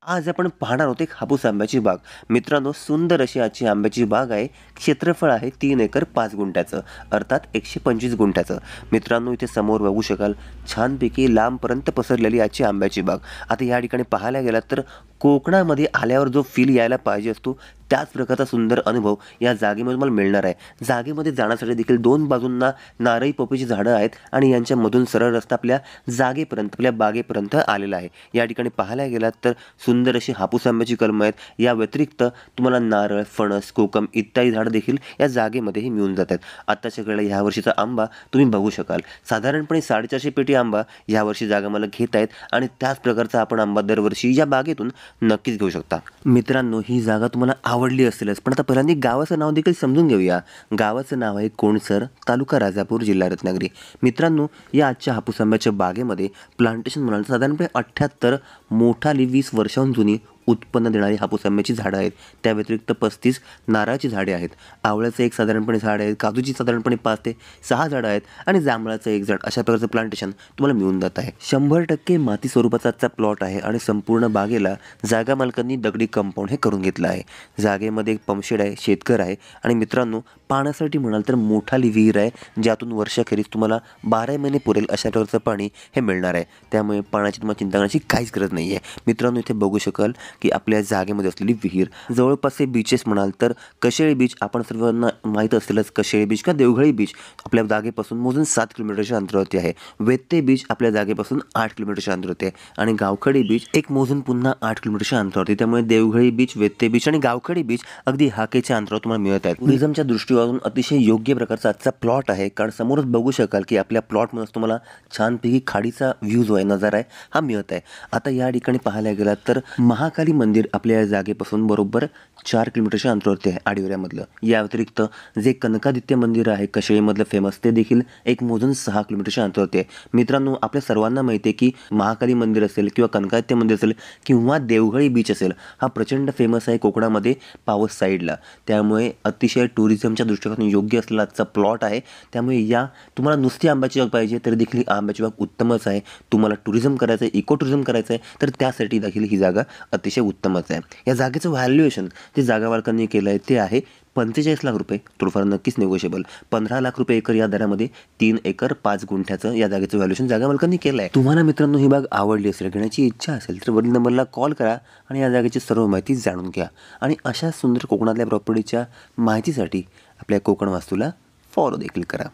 आज आपण पाहणार आहोत एक हापूस आंब्याची बाग. मित्रांनो, सुंदर अशी आजची आंब्याची बाग आहे. क्षेत्रफळ आहे 3 एकर 5 गुंठ्याचं, अर्थात 125 गुंठ्याचं. मित्रांनो, इथे समोर बघू शकाल छानपैकी लांबपर्यंत पसरलेली आजची आंब्याची बाग. आता या ठिकाणी पाहायला गेलात तर कोकणामध्ये आल्यावर जो फील यायला पाहिजे असतो त्याच प्रकारचा सुंदर अनुभव या जागेमध्ये तुम्हाला मिळणार आहे. जागेमध्ये जाण्यासाठी देखील 2 बाजूंना नारळी पपईची झाडं आहेत आणि यांच्यामधून सरळ रस्ता आपल्या जागेपर्यंत, आपल्या बागेपर्यंत आलेला आहे. या ठिकाणी पाहायला गेलात तर सुंदर अशी हापूस आंब्याची कलमं आहेत. या व्यतिरिक्त तुम्हाला नारळ, फणस, कोकम इत्यादी झाडं देखील या जागेमध्येही मिळून जातात. आत्ताच्या वेळेला ह्या वर्षीचा आंबा तुम्ही बघू शकाल. साधारणपणे 450 पेटी आंबा यावर्षी जागा मला घेत आहेत आणि त्याच प्रकारचा आपण आंबा दरवर्षी या बागेतून नक्कीच घेऊ शकता. मित्रांनो, ही जागा तुम्हाला आवडली असेलच, पण आता पहिल्यांदा गावाचं नाव देखील समजून घेऊया. गावाचं नाव आहे कोणसर, तालुका राजापूर, जिल्हा रत्नागिरी. मित्रांनो, या आजच्या हापूस आंब्याच्या बागेमध्ये प्लांटेशन म्हणाल साधारणपणे 78 मोठाली 20 वर्षांहून जुनी उत्पन्न देणारी हापूस आंब्याची झाडं आहेत. त्या व्यतिरिक्त 35 नारळाची झाडे आहेत. आवळ्याचं एक साधारणपणे झाड आहे, काजूची साधारणपणे 5 ते 6 झाडं आहेत आणि जांभळाचं एक झाड. अशा प्रकारचं प्लांटेशन तुम्हाला मिळून जात आहे. 100% माती स्वरूपाचा आजचा प्लॉट आहे आणि संपूर्ण बागेला जागा मालकांनी दगडी कंपाऊंड हे करून घेतलं आहे. जागेमध्ये एक पंपशेड आहे, शेतकर आहे आणि मित्रांनो, पाण्यासाठी म्हणाल तर मोठाली विहीर आहे, ज्यातून वर्षाखेरीज तुम्हाला 12 महिने पुरेल अशा प्रकारचं पाणी हे मिळणार आहे. त्यामुळे पाण्याची तुम्हाला चिंता करण्याची काहीच गरज नाही आहे. मित्रांनो, इथे बघू शकाल की आपल्या जागेमध्ये असलेली विहीर. जवळपासचे बीचेस म्हणाल तर कशेळी बीच, आपण सर्वांना माहीत असलेलंच कशेळी बीच किंवा देवघळी बीच आपल्या जागेपासून मोजून 7 किलोमीटरच्या अंतरावरती आहे. वेत्ते बीच आपल्या जागेपासून 8 किलोमीटरच्या अंतरावरती आहे आणि गावखडी बीच एक मोजून पुन्हा 8 किलोमीटरच्या अंतरावरती. त्यामुळे देवघळी बीच, वेत्ते बीच आणि गावखडी बीच अगदी हाकेच्या अंतरावर तुम्हाला मिळत आहेत. टुरिझमच्या दृष्टीवरून अतिशय योग्य प्रकारचा आजचा प्लॉट आहे, कारण समोरच बघू शकाल की आपल्या प्लॉटमध्ये तुम्हाला छानपैकी खाडीचा व्ह्यू जो आहे, नजारा आहे, हा मिळत आहे. आता या ठिकाणी पाहायला गेलात तर महाकाली मंदिर आपल्या या जागेपासून बरोबर 4 किलोमीटरच्या अंतरावरती आहे आडिवऱ्यामधलं. या व्यतिरिक्त जे कनकादित्य मंदिर आहे कशेळीमधलं फेमस, ते देखील एक मोजून 6 किलोमीटरच्या अंतरावरती आहे. मित्रांनो, आपल्या सर्वांना माहिती आहे की महाकाली मंदिर असेल किंवा कनकादित्य मंदिर असेल किंवा देवघळी बीच असेल, हा प्रचंड फेमस आहे कोकणामध्ये पावस साईडला. त्यामुळे अतिशय टुरिझमच्या दृष्टिकोनातून योग्य असलेला आजचा प्लॉट आहे. त्यामुळे या तुम्हाला नुसती आंब्याची बाग पाहिजे तरी देखील ही आंब्याची बाग उत्तमच आहे. तुम्हाला टुरिझम करायचं आहे, इको टुरिझम करायचं आहे, तर त्यासाठी देखील ही जागा अतिशय उत्तमच आहे. या जागेचं व्हॅल्युएशन जे जागा मालकांनी केलं आहे ते आहे 45 लाख रुपये. थोडंफार नक्कीच निगोशिएबल. 15 लाख रुपये एकर या दरामध्ये 3 एकर 5 गुंठ्याचं या जागेचं व्हॅल्युएशन जागा मालकांनी केलं आहे. तुम्हाला मित्रांनो ही बाग आवडली असेल, घेण्याची इच्छा असेल तर वरील नंबरला कॉल करा आणि या जागेची सर्व माहिती जाणून घ्या. आणि अशा सुंदर कोकणातल्या प्रॉपर्टीच्या माहितीसाठी आपल्या कोकण वास्तूला फॉलो देखील करा.